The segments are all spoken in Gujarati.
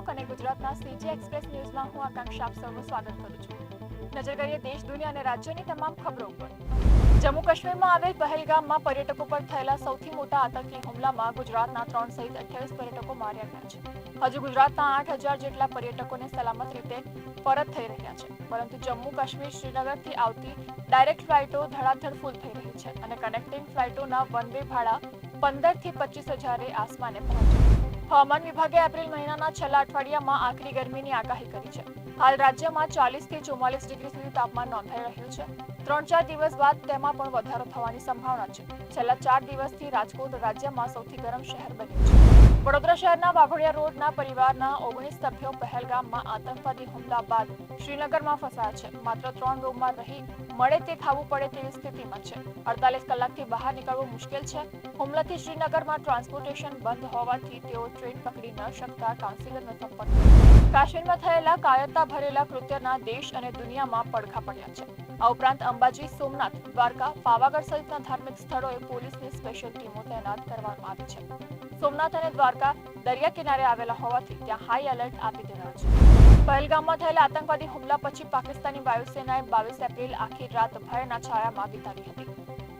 દર્શક અને ગુજરાતના સીજી એક્સપ્રેસ ન્યૂઝમાં હું આકાંક્ષા આપ સૌનું સ્વાગત કરું છું। નજર કરીએ દેશ, દુનિયા અને રાજ્યની તમામ ખબરો પર। જમ્મુ કાશ્મીરમાં આવેલ પહેલગામમાં પર્યટકો પર થયેલા સૌથી મોટા આતંકી હુમલામાં ગુજરાતના 3 સહિત 28 પર્યટકો માર્યા ગયા છે। હજુ ગુજરાતના 8000 જેટલા પર્યટકોને સલામત રીતે પરત થઈ રહ્યા છે, પરંતુ જમ્મુ કાશ્મીર શ્રીનગરથી આવતી ડાયરેક્ટ ફ્લાઇટો ધડાધડ ફૂલ થઈ રહી છે અને કનેક્ટિંગ ફ્લાઇટોના વન વે ભાડા 15 થી 25,000 આસમાને પહોંચ્યા। હવામાન વિભાગે એપ્રિલ મહિનાના છેલ્લા અઠવાડિયામાં આકરી ગરમીની આગાહી કરી છે। હાલ રાજ્યમાં 40 થી 44 ડિગ્રી સુધી તાપમાન નોંધાઈ રહ્યું છે। 3-4 દિવસ બાદ તેમાં પણ વધારો થવાની સંભાવના છે। છેલ્લા 4 દિવસથી રાજકોટ રાજ્યમાં સૌથી ગરમ શહેર બન્યું છે। વડોદરા શહેરના વાઘોડિયા રોડના પરિવારના 19 સભ્યો પહેલગામમાં આતંકવાદી હુમલા બાદ શ્રીનગરમાં ફસાયા છે। માત્ર 3 રૂમમાં રહી મળે તે ખાવું પડે તેવી સ્થિતિમાં છે। 48 કલાકથી બહાર નીકળવું મુશ્કેલ છે। હુમલાથી શ્રીનગરમાં ટ્રાન્સપોર્ટેશન બંધ હોવાથી તેઓ ટ્રેન પકડી ન શકતા કાઉન્સિલરનો સંપર્ક કર્યો। કાશ્મીરમાં થયેલા કાયરતા ભરેલા કૃત્યના દેશ અને દુનિયામાં પડઘા પડ્યા છે। આ ઉપરાંત અંબાજી, સોમનાથ, દ્વારકા, પાવાગઢ સહિતના ધાર્મિક સ્થળોએ પોલીસની સ્પેશિયલ ટીમો તૈનાત કરવામાં આવી છે। સોમનાથ અને દ્વારકા દરિયા કિનારે આવેલા હોવાથી ત્યાં હાઈ એલર્ટ આપી દેવાયો છે। પહેલગામમાં થયેલા આતંકવાદી હુમલા પછી પાકિસ્તાની વાયુસેનાએ 22 એપ્રિલ આખી રાત ભયના છાયામાં વિતાવી હતી।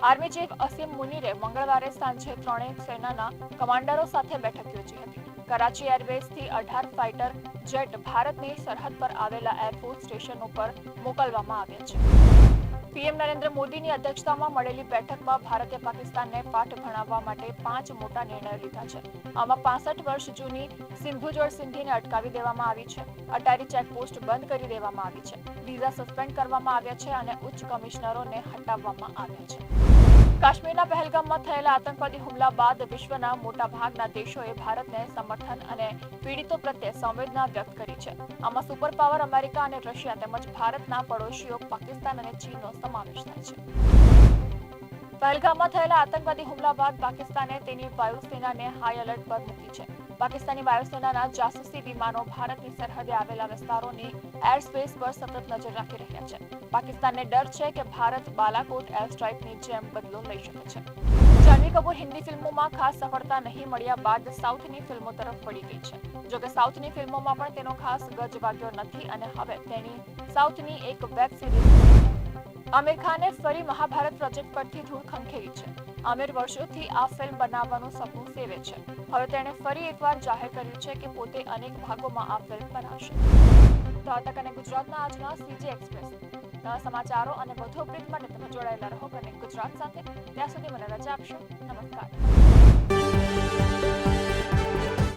આર્મી ચીફ અસીમ મુનીરે મંગળવારે સાંજે ત્રણેય સેનાના કમાન્ડરો સાથે બેઠક યોજી હતી। કરાચી એરબેઝથી 18 ફાઇટર જેટ ભારતની સરહદ પર આવેલા એરફોર્સ સ્ટેશનો પર મોકલવામાં આવ્યા છે। પીએમ નરેન્દ્ર મોદીની અધ્યક્ષતામાં મળેલી બેઠકમાં ભારતે પાકિસ્તાનને પાઠ ભણાવવા માટે 5 મોટા નિર્ણયો લીધા છે। આમાં 65 વર્ષ જૂની સિંધુ જળ સંધિને અટકાવી દેવામાં આવી છે, અટારી ચેકપોસ્ટ બંધ કરી દેવામાં આવી છે, વિઝા સસ્પેન્ડ કરવામાં આવ્યા છે અને ઉચ્ચ કમિશનરોને હટાવવામાં આવ્યા છે। કાશ્મીરના પહેલગામમાં થયેલા આતંકવાદી હુમલા બાદ વિશ્વના મોટાભાગના દેશોએ ભારતને સમર્થન અને પીડિતો પ્રત્યે સંવેદના વ્યક્ત કરી છે। આમાં સુપર પાવર અમેરિકા અને રશિયા તેમજ ભારતના પડોશીઓ પાકિસ્તાન અને ચીનનો સમાવેશ થાય છે। પહેલગામમાં થયેલા આતંકવાદી હુમલા બાદ પાકિસ્તાને તેની વાયુસેનાને હાઈ એલર્ટ પર મૂકી છે। પાકિસ્તાની વાયુસેનાના જાસૂસી વિમાનો ભારતની સરહદે આવેલા વિસ્તારોની એરસ્પેસ પર સતત નજર રાખી રહ્યા છે। પાકિસ્તાનને ડર છે કે ભારત બાલાકોટ એર સ્ટ્રાઇકની જેમ બદલો લઈ શકે છે। જાહ્નવી કપૂર હિન્દી ફિલ્મોમાં ખાસ સફળતા નહીં મળ્યા બાદ સાઉથની ફિલ્મો તરફ વળી ગઈ છે। જોકે સાઉથની ફિલ્મોમાં પણ તેનો ખાસ ગજ વાગ્યો નથી અને હવે તેની સાઉથની એક વેબ સિરીઝ આમિર ખાને ફરી મહાભારત પ્રોજેક્ટ પરથી ધૂળ ખંખેરી છે। આમિર વર્ષોથી આ ફિલ્મ બનાવવાનું સપનું સેવે છે। હવે તેણે ફરી એકવાર જાહેર કર્યું છે કે પોતે અનેક ભાગોમાં આ ફિલ્મ બનાવશે। તો આ તક અને ગુજરાતના આજના સીજી એક્સપ્રેસ સમાચારો અને વધુ અપડેટ માટે તમે જોડાયેલા રહો કનેક્ટ ગુજરાત સાથે। ત્યાં સુધી મને રજા આપશો। નમસ્કાર।